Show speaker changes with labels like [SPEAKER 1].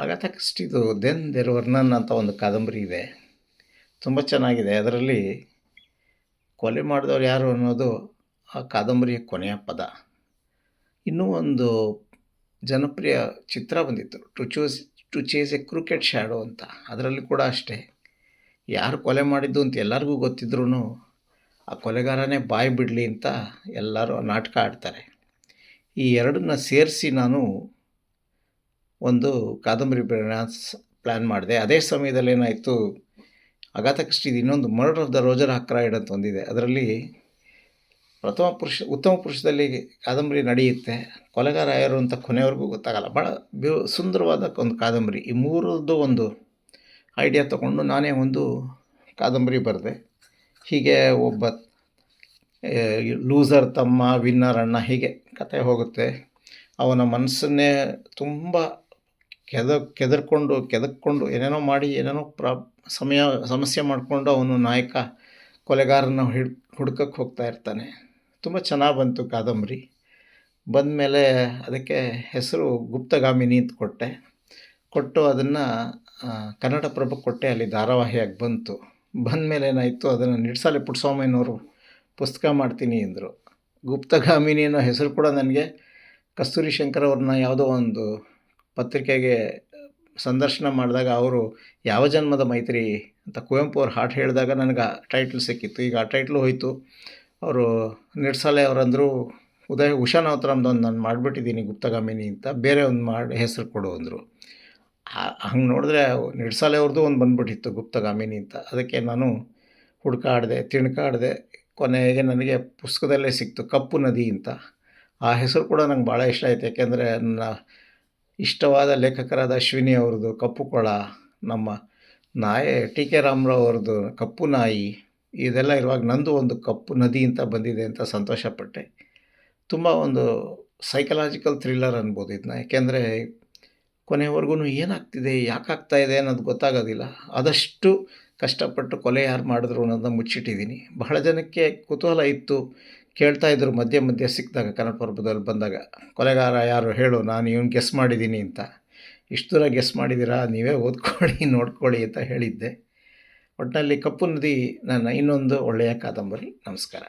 [SPEAKER 1] Agatha ಕ್ರಿಸ್ಟಿದು then there were ನನ್ ಅಂತ ಒಂದು ಕಾದಂಬರಿ ಇದೆ. ತುಂಬ ಚೆನ್ನಾಗಿದೆ. ಅದರಲ್ಲಿ ಕೊಲೆ ಮಾಡಿದವ್ರು ಯಾರು ಅನ್ನೋದು ಆ ಕಾದಂಬರಿಯ ಕೊನೆಯ ಪದ. ಇನ್ನೂ ಒಂದು ಜನಪ್ರಿಯ ಚಿತ್ರ ಬಂದಿತ್ತು, ಟು ಚೇಸ್ ಎ ಕ್ರೂಕೆಡ್ ಶ್ಯಾಡೋ ಅಂತ. ಅದರಲ್ಲಿ ಕೂಡ ಅಷ್ಟೇ, ಯಾರು ಕೊಲೆ ಮಾಡಿದ್ದು ಅಂತ ಎಲ್ಲರಿಗೂ ಗೊತ್ತಿದ್ರೂ ಆ ಕೊಲೆಗಾರನೇ ಬಾಯಿ ಬಿಡಲಿ ಅಂತ ಎಲ್ಲರೂ ನಾಟಕ ಆಡ್ತಾರೆ. ಈ ಎರಡನ್ನ ಸೇರಿಸಿ ನಾನು ಒಂದು ಕಾದಂಬರಿ ಬರೆಯೋಣ ಪ್ಲ್ಯಾನ್ ಮಾಡಿದೆ. ಅದೇ ಸಮಯದಲ್ಲಿ ಏನಾಯಿತು, ಅಗಾಥ ಕ್ರಿಸ್ಟಿದು ಇನ್ನೊಂದು ಮರ್ಡರ್ ಆಫ್ ದ ರೋಜರ್ ಆಕ್ರಾಯ್ಡ್ ಅಂತ ಒಂದಿದೆ. ಅದರಲ್ಲಿ ಉತ್ತಮ ಪುರುಷದಲ್ಲಿ ಕಾದಂಬರಿ ನಡೆಯುತ್ತೆ. ಕೊಲೆಗಾರ ಯಾರು ಅಂತ ಕೊನೆಯವರೆಗೂ ಗೊತ್ತಾಗಲ್ಲ. ಭಾಳ ಸುಂದರವಾದ ಒಂದು ಕಾದಂಬರಿ. ಈ ಮೂರದ್ದು ಒಂದು ಐಡಿಯಾ ತೊಗೊಂಡು ನಾನೇ ಒಂದು ಕಾದಂಬರಿ ಬರೆದೆ. ಹೀಗೆ ಒಬ್ಬ ಲೂಸರ್ ತಮ್ಮ, ವಿನ್ನರ್ ಅಣ್ಣ, ಹೀಗೆ ಕತೆ ಹೋಗುತ್ತೆ. ಅವನ ಮನಸ್ಸನ್ನೇ ತುಂಬ ಕೆದಕ್ಕೊಂಡು ಏನೇನೋ ಮಾಡಿ ಏನೇನೋ ಸಮಸ್ಯೆ ಮಾಡಿಕೊಂಡು ಅವನು ನಾಯಕ ಕೊಲೆಗಾರನ ಹುಡ್ಕಕ್ಕೆ ಹೋಗ್ತಾ ಇರ್ತಾನೆ. ತುಂಬ ಚೆನ್ನಾಗಿ ಬಂತು ಕಾದಂಬರಿ. ಬಂದಮೇಲೆ ಅದಕ್ಕೆ ಹೆಸರು ಗುಪ್ತಗಾಮಿನಿ ಅಂತ ಕೊಟ್ಟು ಅದನ್ನು ಕನ್ನಡಪ್ರಭಕ್ಕೆ ಕೊಟ್ಟೆ. ಅಲ್ಲಿ ಧಾರಾವಾಹಿಯಾಗಿ ಬಂತು. ಬಂದಮೇಲೆ ಏನಾಯಿತು, ಅದನ್ನು ನಿಡ್ಸಾಲೆ ಪುಟ್ಟಸ್ವಾಮಯ್ಯನವರು ಪುಸ್ತಕ ಮಾಡ್ತೀನಿ ಅಂದರು. ಗುಪ್ತಗಾಮಿನಿ ಅನ್ನೋ ಹೆಸರು ಕೂಡ ನನಗೆ ಕಸ್ತೂರಿ ಶಂಕರ್ ಅವ್ರನ್ನ ಯಾವುದೋ ಒಂದು ಪತ್ರಿಕೆಗೆ ಸಂದರ್ಶನ ಮಾಡಿದಾಗ ಅವರು ಯಾವ ಜನ್ಮದ ಮೈತ್ರಿ ಅಂತ ಕುವೆಂಪು ಅವ್ರು ಹಾಡು ಹೇಳಿದಾಗ ನನಗೆ ಆ ಟೈಟ್ಲ್ ಸಿಕ್ಕಿತ್ತು. ಈಗ ಆ ಟೈಟ್ಲು ಹೋಯಿತು. ಅವರು ನಿಡ್ಸಾಲೆ ಅವರಂದರು, ಉಷಾ ನವತರಂದೊಂದು ನಾನು ಮಾಡಿಬಿಟ್ಟಿದ್ದೀನಿ ಗುಪ್ತಗಾಮಿನಿ ಅಂತ, ಬೇರೆ ಒಂದು ಮಾಡಿ ಹೆಸರು ಕೊಡು ಅಂದರು. ಹಂಗೆ ನೋಡಿದ್ರೆ ನಿಡ್ಸಾಲೆ ಅವ್ರದ್ದು ಒಂದು ಬಂದುಬಿಟ್ಟಿತ್ತು ಗುಪ್ತಗಾಮಿನಿ ಅಂತ. ಅದಕ್ಕೆ ನಾನು ತಿಣ್ಕಾಡಿದೆ. ಕೊನೆಗೆ ನನಗೆ ಪುಸ್ತಕದಲ್ಲೇ ಸಿಕ್ತು, ಕಪ್ಪು ನದಿ ಅಂತ. ಆ ಹೆಸರು ಕೂಡ ನಂಗೆ ಭಾಳ ಇಷ್ಟ ಆಯಿತು. ಯಾಕೆಂದರೆ ನನ್ನ ಇಷ್ಟವಾದ ಲೇಖಕರಾದ ಅಶ್ವಿನಿ ಅವ್ರದ್ದು ಕಪ್ಪು ಕೊಳ, ನಮ್ಮ ಟಿ ಕೆ ರಾಮರಾವ್ ಅವ್ರದ್ದು ಕಪ್ಪು ನಾಯಿ, ಇದೆಲ್ಲ ಇರುವಾಗ ನಂದು ಒಂದು ಕಪ್ಪು ನದಿ ಅಂತ ಬಂದಿದೆ ಅಂತ ಸಂತೋಷಪಟ್ಟೆ. ತುಂಬ ಒಂದು ಸೈಕಲಾಜಿಕಲ್ ಥ್ರಿಲ್ಲರ್ ಅನ್ಬೋದು ಇದನ್ನ. ಯಾಕೆಂದರೆ ಕೊನೆವರೆಗೂ ಏನಾಗ್ತಿದೆ, ಯಾಕಾಗ್ತಾಯಿದೆ ಅನ್ನೋದು ಗೊತ್ತಾಗೋದಿಲ್ಲ. ಆದಷ್ಟು ಕಷ್ಟಪಟ್ಟು ಕೊಲೆ ಯಾರು ಮಾಡಿದ್ರು ಅನ್ನೋದನ್ನ ಮುಚ್ಚಿಟ್ಟಿದ್ದೀನಿ. ಬಹಳ ಜನಕ್ಕೆ ಕುತೂಹಲ ಇತ್ತು, ಕೇಳ್ತಾಯಿದ್ರು ಮಧ್ಯೆ ಸಿಕ್ಕಿದಾಗ, ಕನ್ನಡಪ್ರಭದಲ್ಲಿ ಬಂದಾಗ, ಕೊಲೆಗಾರ ಯಾರು ಹೇಳು, ನಾನು ಇವನು ಗೆಸ್ ಮಾಡಿದ್ದೀನಿ ಅಂತ. ಇಷ್ಟು ದೂರ ಗೆಸ್ ಮಾಡಿದ್ದೀರಾ, ನೀವೇ ಓದ್ಕೊಳ್ಳಿ ನೋಡ್ಕೊಳ್ಳಿ ಅಂತ ಹೇಳಿದ್ದೆ. ಒಟ್ಟಿನಲ್ಲಿ ಕಪ್ಪು ನದಿ ನನ್ನ ಇನ್ನೊಂದು ಒಳ್ಳೆಯ ಕಾದಂಬರಿ. ನಮಸ್ಕಾರ.